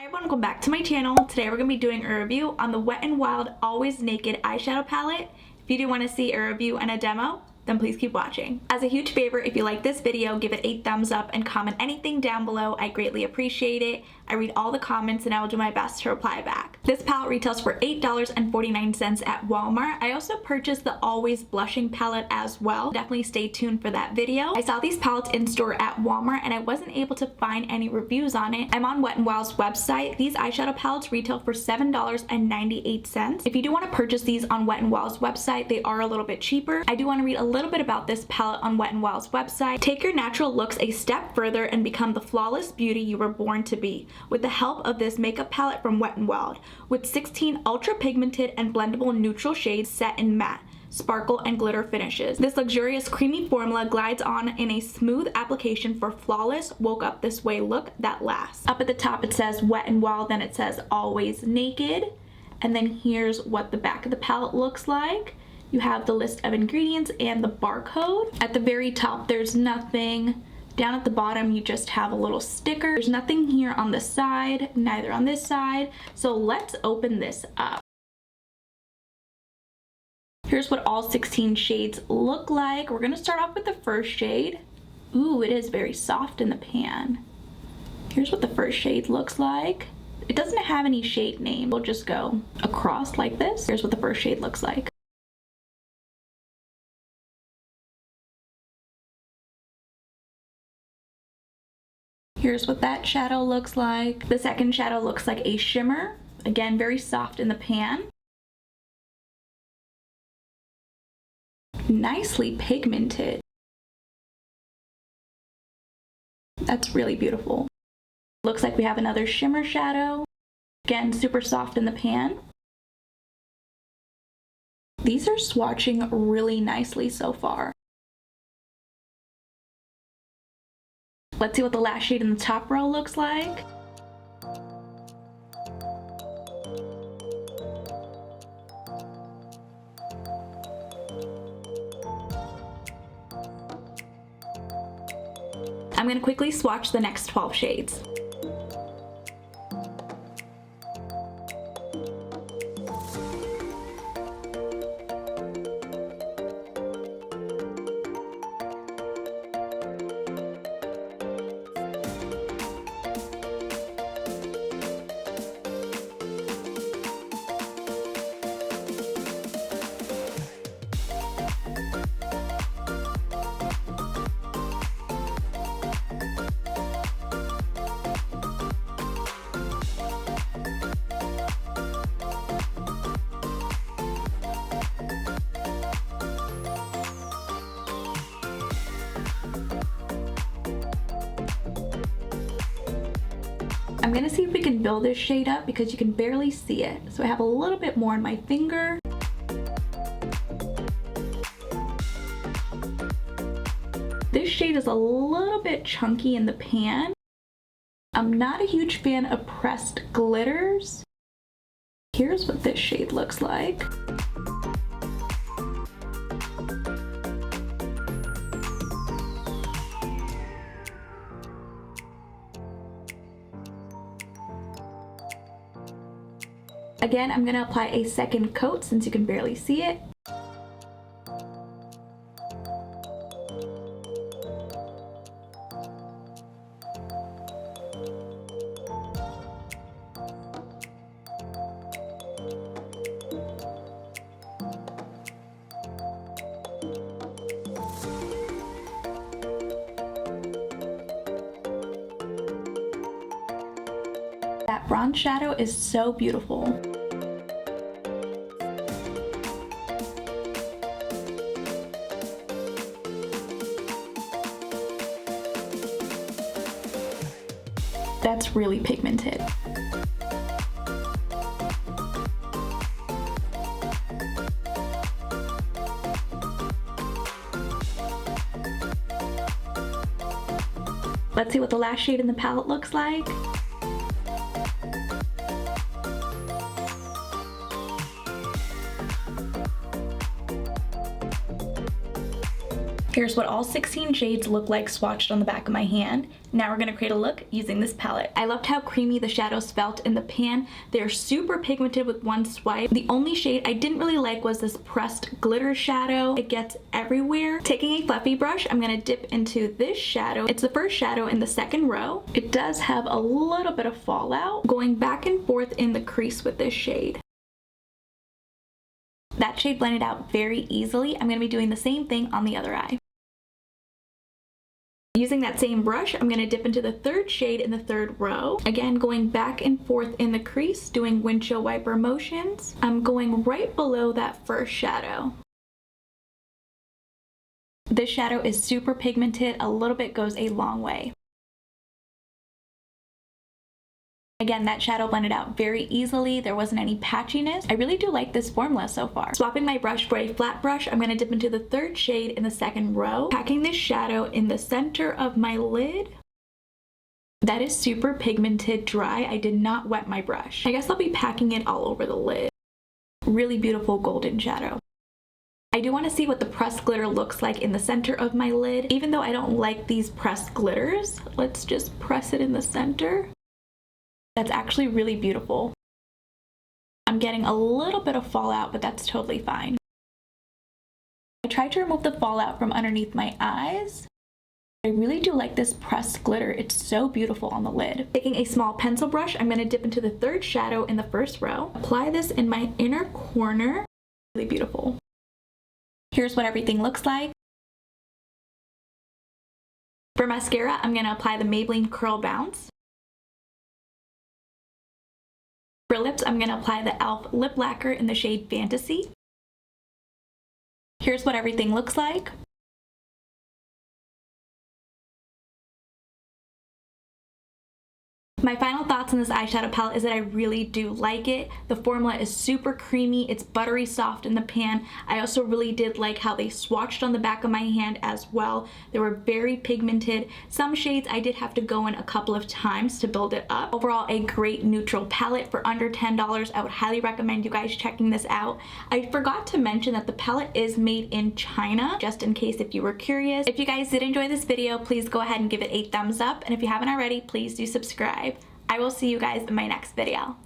everyone, welcome back to my channel. Today we're going to be doing a review on the Wet n Wild Always Naked eyeshadow palette. If you do want to see a review and a demo, then please keep watching. As a huge favor, if you like this video, give it a thumbs up and comment anything down below. I greatly appreciate it. I read all the comments and I will do my best to reply back. This palette retails for $8.49 at Walmart. I also purchased the Always Blushing palette as well. Definitely stay tuned for that video. I saw these palettes in store at Walmart and I wasn't able to find any reviews on it. I'm on Wet n Wild's website. These eyeshadow palettes retail for $7.98. If you do want to purchase these on Wet n Wild's website, they are a little bit cheaper. I do want to read a little bit about this palette on Wet n Wild's website. Take your natural looks a step further and become the flawless beauty you were born to be with the help of this makeup palette from Wet n Wild. With 16 ultra pigmented and blendable neutral shades set in matte, sparkle, and glitter finishes. This luxurious creamy formula glides on in a smooth application for flawless woke up this way look that lasts. Up at the top it says Wet n Wild, then it says Always Naked, and then here's what the back of the palette looks like. You have the list of ingredients and the barcode. At the very top there's nothing. Down at the bottom you just have a little sticker. There's nothing here on the side, neither on this side. So let's open this up. Here's what all 16 shades look like. We're gonna start off with the first shade. Ooh, it is very soft in the pan. Here's what the first shade looks like. It doesn't have any shade name. We'll just go across like this. Here's what the first shade looks like. Here's what that shadow looks like. The second shadow looks like a shimmer. Again, very soft in the pan. Nicely pigmented. That's really beautiful. Looks like we have another shimmer shadow. Again, super soft in the pan. These are swatching really nicely so far. Let's see what the last shade in the top row looks like. I'm going to quickly swatch the next 12 shades. I'm gonna see if we can build this shade up because you can barely see it. So I have a little bit more on my finger. This shade is a little bit chunky in the pan. I'm not a huge fan of pressed glitters. Here's what this shade looks like. Again, I'm gonna apply a second coat since you can barely see it. That bronze shadow is so beautiful. That's really pigmented. Let's see what the last shade in the palette looks like. Here's what all 16 shades look like swatched on the back of my hand. Now we're going to create a look using this palette. I loved how creamy the shadows felt in the pan. They're super pigmented with one swipe. The only shade I didn't really like was this pressed glitter shadow. It gets everywhere. Taking a fluffy brush, I'm going to dip into this shadow. It's the first shadow in the second row. It does have a little bit of fallout. Going back and forth in the crease with this shade. That shade blended out very easily. I'm going to be doing the same thing on the other eye. Using that same brush, I'm going to dip into the third shade in the third row. Again, going back and forth in the crease, doing windshield wiper motions. I'm going right below that first shadow. This shadow is super pigmented. A little bit goes a long way. Again, that shadow blended out very easily. There wasn't any patchiness. I really do like this formula so far. Swapping my brush for a flat brush, I'm going to dip into the third shade in the second row, packing this shadow in the center of my lid. That is super pigmented dry. I did not wet my brush. I guess I'll be packing it all over the lid. Really beautiful golden shadow. I do want to see what the pressed glitter looks like in the center of my lid. Even though I don't like these pressed glitters, let's just press it in the center. That's actually really beautiful. I'm getting a little bit of fallout, but that's totally fine. I tried to remove the fallout from underneath my eyes. I really do like this pressed glitter. It's so beautiful on the lid. Taking a small pencil brush, I'm going to dip into the third shadow in the first row. Apply this in my inner corner. Really beautiful. Here's what everything looks like. For mascara, I'm going to apply the Maybelline Curl Bounce. For lips, I'm going to apply the e.l.f. lip lacquer in the shade Fantasy. Here's what everything looks like. My final thoughts on this eyeshadow palette is that I really do like it. The formula is super creamy. It's buttery soft in the pan. I also really did like how they swatched on the back of my hand as well. They were very pigmented. Some shades I did have to go in a couple of times to build it up. Overall, a great neutral palette for under $10. I would highly recommend you guys checking this out. I forgot to mention that the palette is made in China, just in case if you were curious. If you guys did enjoy this video, please go ahead and give it a thumbs up. And if you haven't already, please do subscribe. I will see you guys in my next video.